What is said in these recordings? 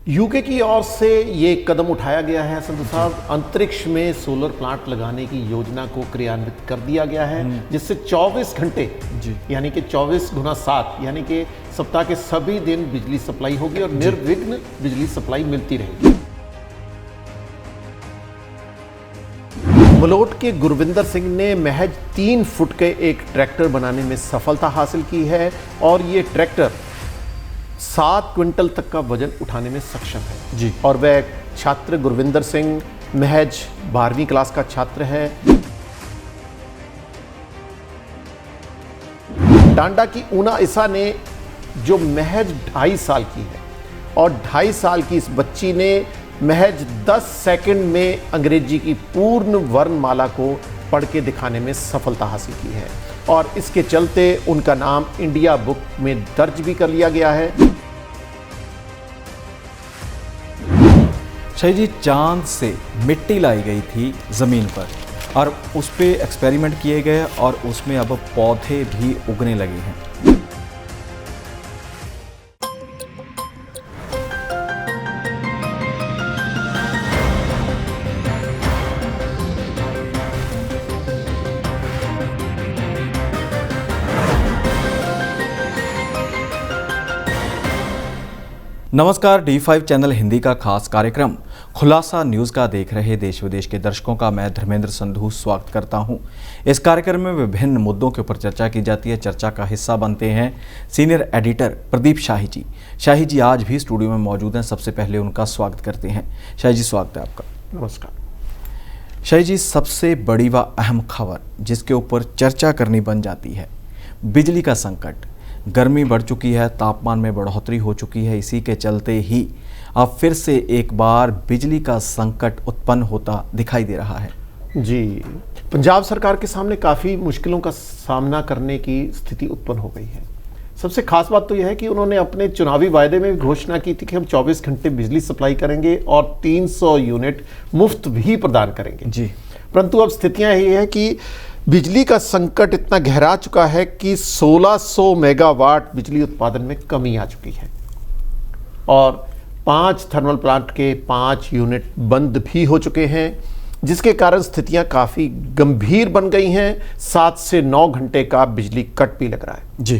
UK की ओर से ये कदम उठाया गया है संधू साहब, अंतरिक्ष में सोलर प्लांट लगाने की योजना को क्रियान्वित कर दिया गया है, जिससे 24 घंटे यानी कि 24 गुना 7 यानी कि सप्ताह के सभी दिन बिजली सप्लाई होगी और निर्विघ्न बिजली सप्लाई मिलती रहेगी। मलोट के गुरविंदर सिंह ने महज 3 फुट के एक ट्रैक्टर बनाने में सफलता हासिल की है और ये ट्रैक्टर 7 क्विंटल तक का वजन उठाने में सक्षम है जी। और वह छात्र गुरविंदर सिंह महज 12वीं क्लास का छात्र है। टांडा की ऊना ईसा ने जो महज 2.5 साल की है और 2.5 साल की इस बच्ची ने महज 10 सेकंड में अंग्रेजी की पूर्ण वर्णमाला को पढ़ के दिखाने में सफलता हासिल की है और इसके चलते उनका नाम इंडिया बुक में दर्ज भी कर लिया गया है। शाही जी, चांद से मिट्टी लाई गई थी ज़मीन पर और उस पे एक्सपेरिमेंट किए गए और उसमें अब पौधे भी उगने लगे हैं। नमस्कार, D5 चैनल हिंदी का खास कार्यक्रम खुलासा न्यूज़ का देख रहे देश विदेश के दर्शकों का मैं धर्मेंद्र संधू स्वागत करता हूं। इस कार्यक्रम में विभिन्न मुद्दों के ऊपर चर्चा की जाती है। चर्चा का हिस्सा बनते हैं सीनियर एडिटर प्रदीप शाही जी। शाही जी आज भी स्टूडियो में मौजूद हैं। सबसे पहले उनका स्वागत करते हैं। शाही जी, स्वागत है आपका। नमस्कार। शाही जी, सबसे बड़ी व अहम खबर जिसके ऊपर चर्चा करनी बन जाती है, बिजली का संकट। गर्मी बढ़ चुकी है, तापमान में बढ़ोतरी हो चुकी है, इसी के चलते ही अब फिर से एक बार बिजली का संकट उत्पन्न होता दिखाई दे रहा है। जी, पंजाब सरकार के सामने काफ़ी मुश्किलों का सामना करने की स्थिति उत्पन्न हो गई है। सबसे खास बात तो यह है कि उन्होंने अपने चुनावी वायदे में घोषणा की थी कि हम 24 घंटे बिजली सप्लाई करेंगे और 300 यूनिट मुफ्त भी प्रदान करेंगे जी। परंतु अब स्थितियां ये है कि बिजली का संकट इतना गहरा चुका है कि 1600 मेगावाट बिजली उत्पादन में कमी आ चुकी है और 5 थर्मल प्लांट के 5 यूनिट बंद भी हो चुके हैं, जिसके कारण स्थितियां काफ़ी गंभीर बन गई हैं। 7 से 9 घंटे का बिजली कट भी लग रहा है जी।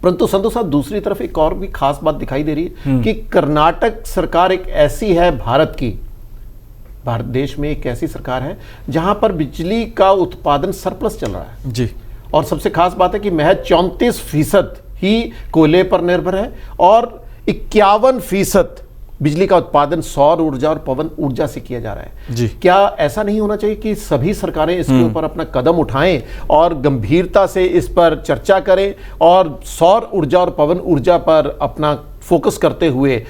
परंतु संधू साहब, दूसरी तरफ एक और भी खास बात दिखाई दे रही है कि कर्नाटक सरकार एक ऐसी है, भारत देश में एक ऐसी सरकार है जहां पर बिजली का उत्पादन सरप्लस चल रहा है जी। और सबसे खास बात है कि महज 34% ही कोयले पर निर्भर है और 51% बिजली का उत्पादन सौर ऊर्जा और पवन ऊर्जा से किया जा रहा है जी। क्या ऐसा नहीं होना चाहिए कि सभी सरकारें इसके ऊपर अपना कदम उठाएं और गंभीरता से इस पर चर्चा करें और सौर ऊर्जा और पवन ऊर्जा पर अपना फोकस करते हुए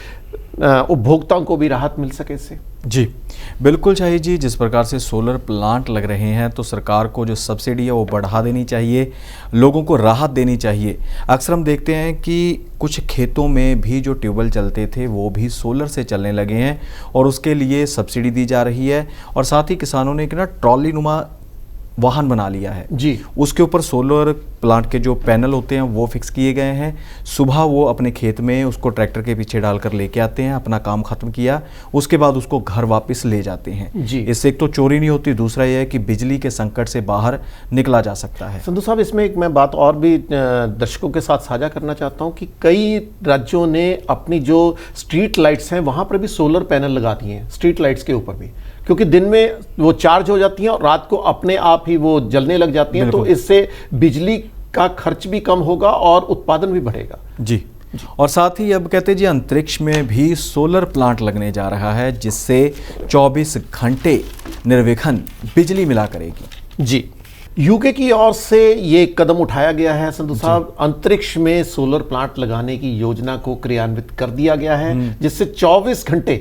उपभोक्ताओं को भी राहत मिल सके इससे? जी बिल्कुल शाही जी, जिस प्रकार से सोलर प्लांट लग रहे हैं तो सरकार को जो सब्सिडी है वो बढ़ा देनी चाहिए, लोगों को राहत देनी चाहिए। अक्सर हम देखते हैं कि कुछ खेतों में भी जो ट्यूबवेल चलते थे वो भी सोलर से चलने लगे हैं और उसके लिए सब्सिडी दी जा रही है और साथ ही किसानों ने एक ट्रॉली नुमा वाहन बना लिया है जी। उसके ऊपर सोलर प्लांट के जो पैनल होते हैं वो फिक्स किए गए हैं। सुबह वो अपने खेत में उसको ट्रैक्टर के पीछे डालकर लेके आते हैं, अपना काम खत्म किया, उसके बाद उसको घर वापस ले जाते हैं जी। इससे एक तो चोरी नहीं होती, दूसरा यह है कि बिजली के संकट से बाहर निकला जा सकता है। संधू साहब, इसमें एक मैं बात और भी दर्शकों के साथ साझा करना चाहता हूँ कि कई राज्यों ने अपनी जो स्ट्रीट लाइट्स हैं वहाँ पर भी सोलर पैनल लगा दिए हैं, स्ट्रीट लाइट्स के ऊपर भी, क्योंकि दिन में वो चार्ज हो जाती हैं और रात को अपने आप ही वो जलने लग जाती हैं, तो इससे बिजली का खर्च भी कम होगा और उत्पादन भी बढ़ेगा जी। और साथ ही अब कहते जी अंतरिक्ष में भी सोलर प्लांट लगने जा रहा है जिससे 24 घंटे निर्विघ्न बिजली मिला करेगी जी। यूके की ओर से ये कदम उठाया गया है संधू साहब, अंतरिक्ष में सोलर प्लांट लगाने की योजना को क्रियान्वित कर दिया गया है, जिससे 24 घंटे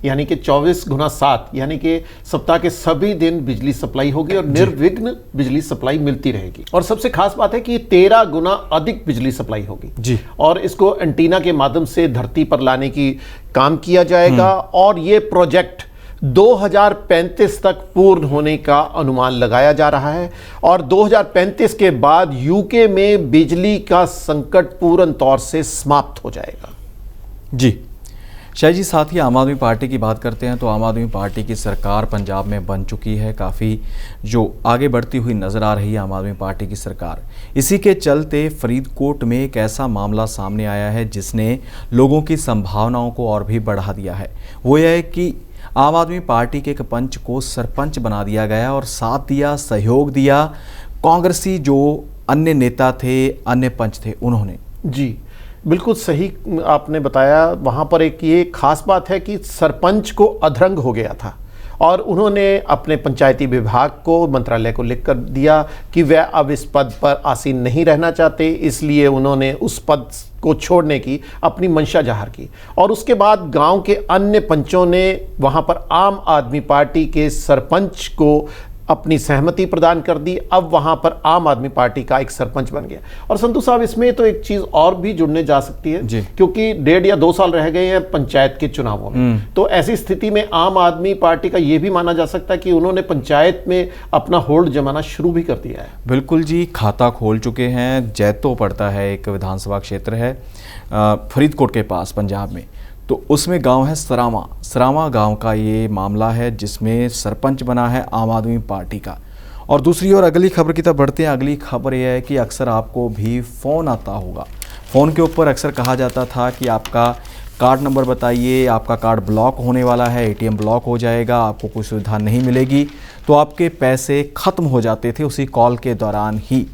यानी कि 24 गुना 7 यानी कि सप्ताह के सभी दिन बिजली सप्लाई होगी और निर्विघ्न बिजली सप्लाई मिलती रहेगी। और सबसे खास बात है कि 13 गुना अधिक बिजली सप्लाई होगी जी। और इसको एंटीना के माध्यम से धरती पर लाने की काम किया जाएगा और ये प्रोजेक्ट 2035 तक पूर्ण होने का अनुमान लगाया जा रहा है और 2035 के बाद यूके में बिजली का संकट पूर्ण तौर से समाप्त हो जाएगा। जी शायद जी, साथ ही आम आदमी पार्टी की बात करते हैं तो आम आदमी पार्टी की सरकार पंजाब में बन चुकी है, काफ़ी जो आगे बढ़ती हुई नज़र आ रही है आम आदमी पार्टी की सरकार। इसी के चलते फरीदकोट में एक ऐसा मामला सामने आया है जिसने लोगों की संभावनाओं को और भी बढ़ा दिया है। वो यह है कि आम आदमी पार्टी के एक पंच को सरपंच बना दिया गया और साथ दिया, सहयोग दिया कांग्रेसी जो अन्य नेता थे, अन्य पंच थे, उन्होंने। जी बिल्कुल सही आपने बताया। वहाँ पर एक ये खास बात है कि सरपंच को अधरंग हो गया था और उन्होंने अपने पंचायती विभाग को, मंत्रालय को लिख कर दिया कि वह अब इस पद पर आसीन नहीं रहना चाहते, इसलिए उन्होंने उस पद को छोड़ने की अपनी मंशा जाहिर की। और उसके बाद गांव के अन्य पंचों ने वहाँ पर आम आदमी पार्टी के सरपंच को अपनी सहमति प्रदान कर दी। अब वहां पर आम आदमी पार्टी का एक सरपंच बन गया। और संतू साहब, इसमें तो एक चीज और भी जुड़ने जा सकती है क्योंकि 1.5 या 2 साल रह गए हैं पंचायत के चुनावों में। तो ऐसी स्थिति में आम आदमी पार्टी का यह भी माना जा सकता है कि उन्होंने पंचायत में अपना होल्ड जमाना शुरू भी कर दिया है। बिल्कुल जी, खाता खोल चुके हैं। जैतो पड़ता है, एक विधानसभा क्षेत्र है फरीदकोट के पास पंजाब में, तो उसमें गांव है सरामा गांव का ये मामला है जिसमें सरपंच बना है आम आदमी पार्टी का। और दूसरी ओर अगली खबर की तरफ बढ़ते हैं। अगली खबर यह है कि अक्सर आपको भी फ़ोन आता होगा। फ़ोन के ऊपर अक्सर कहा जाता था कि आपका कार्ड नंबर बताइए, आपका कार्ड ब्लॉक होने वाला है, एटीएम ब्लॉक हो जाएगा, आपको कोई सुविधा नहीं मिलेगी। तो आपके पैसे ख़त्म हो जाते थे उसी कॉल के दौरान ही।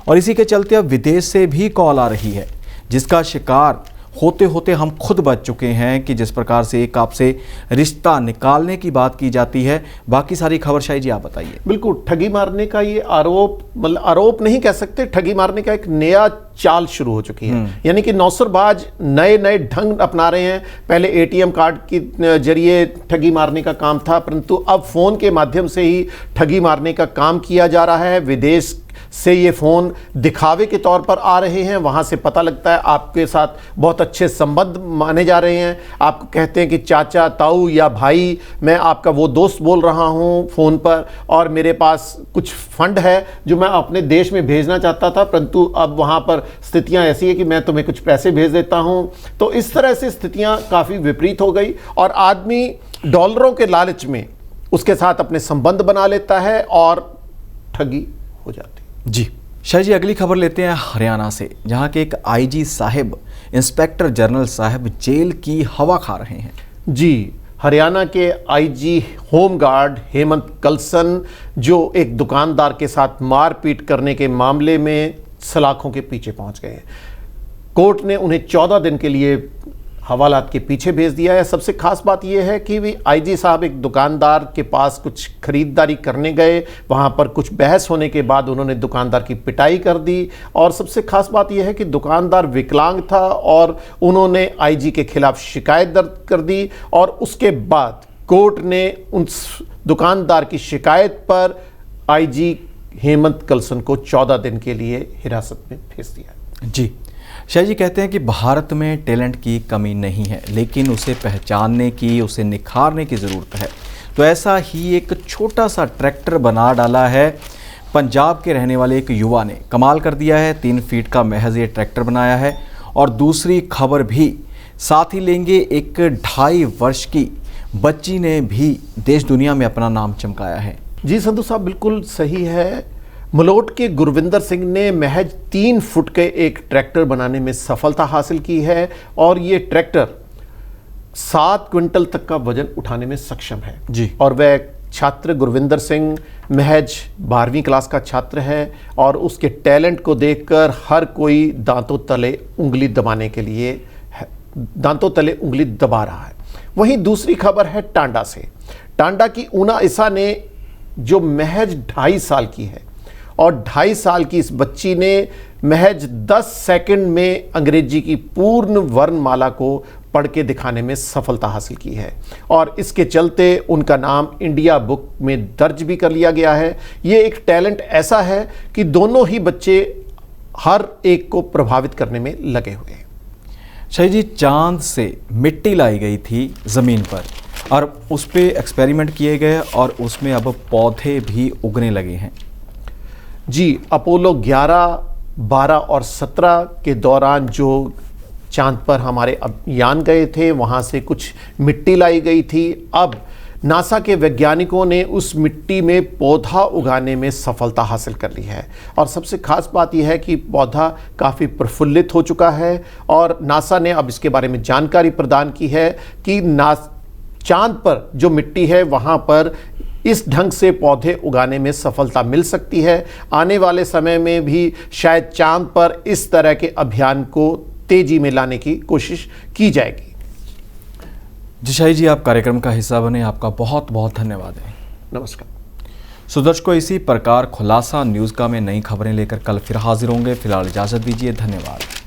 और इसी के चलते अब विदेश से भी कॉल आ रही है जिसका शिकार होते होते हम खुद बच चुके हैं कि जिस प्रकार से एक आपसे रिश्ता निकालने की बात की जाती है। बाकी सारी खबर शायद जी आप बताइए। बिल्कुल, ठगी मारने का ये आरोप, मतलब आरोप नहीं कह सकते, ठगी मारने का एक नया चाल शुरू हो चुकी है। यानी कि नौसरबाज नए नए ढंग अपना रहे हैं। पहले एटीएम कार्ड के जरिए ठगी मारने का काम था, परंतु अब फोन के माध्यम से ही ठगी मारने का काम किया जा रहा है। विदेश से ये फ़ोन दिखावे के तौर पर आ रहे हैं, वहाँ से पता लगता है आपके साथ बहुत अच्छे संबंध माने जा रहे हैं। आपको कहते हैं कि चाचा, ताऊ या भाई, मैं आपका वो दोस्त बोल रहा हूँ फ़ोन पर और मेरे पास कुछ फंड है जो मैं अपने देश में भेजना चाहता था, परंतु अब वहाँ पर स्थितियाँ ऐसी है कि मैं तुम्हें कुछ पैसे भेज देता हूँ। तो इस तरह से स्थितियाँ काफ़ी विपरीत हो गई और आदमी डॉलरों के लालच में उसके साथ अपने संबंध बना लेता है और ठगी हो जाती है। जी शाह जी, अगली खबर लेते हैं हरियाणा से, जहां के एक आईजी साहब, इंस्पेक्टर जनरल साहब जेल की हवा खा रहे हैं। जी, हरियाणा के आईजी होमगार्ड हेमंत कलसन जो एक दुकानदार के साथ मारपीट करने के मामले में सलाखों के पीछे पहुंच गए हैं। कोर्ट ने उन्हें 14 दिन के लिए हवालात के पीछे भेज दिया है। सबसे खास बात यह है कि वे आईजी साहब एक दुकानदार के पास कुछ खरीदारी करने गए, वहां पर कुछ बहस होने के बाद उन्होंने दुकानदार की पिटाई कर दी। और सबसे खास बात यह है कि दुकानदार विकलांग था और उन्होंने आईजी के खिलाफ शिकायत दर्ज कर दी और उसके बाद कोर्ट ने उस दुकानदार की शिकायत पर आईजी हेमंत कलसन को 14 दिन के लिए हिरासत में भेज दिया। जी शाह जी, कहते हैं कि भारत में टैलेंट की कमी नहीं है, लेकिन उसे पहचानने की, उसे निखारने की ज़रूरत है। तो ऐसा ही एक छोटा सा ट्रैक्टर बना डाला है पंजाब के रहने वाले एक युवा ने। कमाल कर दिया है, 3 फीट का महज ये ट्रैक्टर बनाया है। और दूसरी खबर भी साथ ही लेंगे, एक 2.5 वर्ष की बच्ची ने भी देश दुनिया में अपना नाम चमकाया है। जी संधू साहब, बिल्कुल सही है। मलोट के गुरविंदर सिंह ने महज 3 फुट के एक ट्रैक्टर बनाने में सफलता हासिल की है और ये ट्रैक्टर 7 क्विंटल तक का वजन उठाने में सक्षम है। जी। और वह छात्र गुरविंदर सिंह महज 12वीं क्लास का छात्र है और उसके टैलेंट को देखकर हर कोई दांतों तले उंगली दबा रहा है। वहीं दूसरी खबर है टांडा से। टांडा की ऊना ईसा ने जो महज 2.5 साल की है और 2.5 साल की इस बच्ची ने महज 10 सेकंड में अंग्रेजी की पूर्ण वर्णमाला को पढ़ के दिखाने में सफलता हासिल की है और इसके चलते उनका नाम इंडिया बुक में दर्ज भी कर लिया गया है। ये एक टैलेंट ऐसा है कि दोनों ही बच्चे हर एक को प्रभावित करने में लगे हुए हैं। शाह जी, चांद से मिट्टी लाई गई थी ज़मीन पर और उस पर एक्सपेरिमेंट किए गए और उसमें अब पौधे भी उगने लगे हैं। जी, अपोलो 11, 12 और 17 के दौरान जो चांद पर हमारे यान गए थे, वहाँ से कुछ मिट्टी लाई गई थी। अब नासा के वैज्ञानिकों ने उस मिट्टी में पौधा उगाने में सफलता हासिल कर ली है और सबसे खास बात यह है कि पौधा काफ़ी प्रफुल्लित हो चुका है और नासा ने अब इसके बारे में जानकारी प्रदान की है कि चांद पर जो मिट्टी है वहाँ पर इस ढंग से पौधे उगाने में सफलता मिल सकती है। आने वाले समय में भी शायद चांद पर इस तरह के अभियान को तेजी में लाने की कोशिश की जाएगी। जी शाही जी, आप कार्यक्रम का हिस्सा बने, आपका बहुत बहुत धन्यवाद है। नमस्कार। सो दर्शकों, इसी प्रकार खुलासा न्यूज़ का में नई खबरें लेकर कल फिर हाजिर होंगे। फिलहाल इजाज़त दीजिए, धन्यवाद।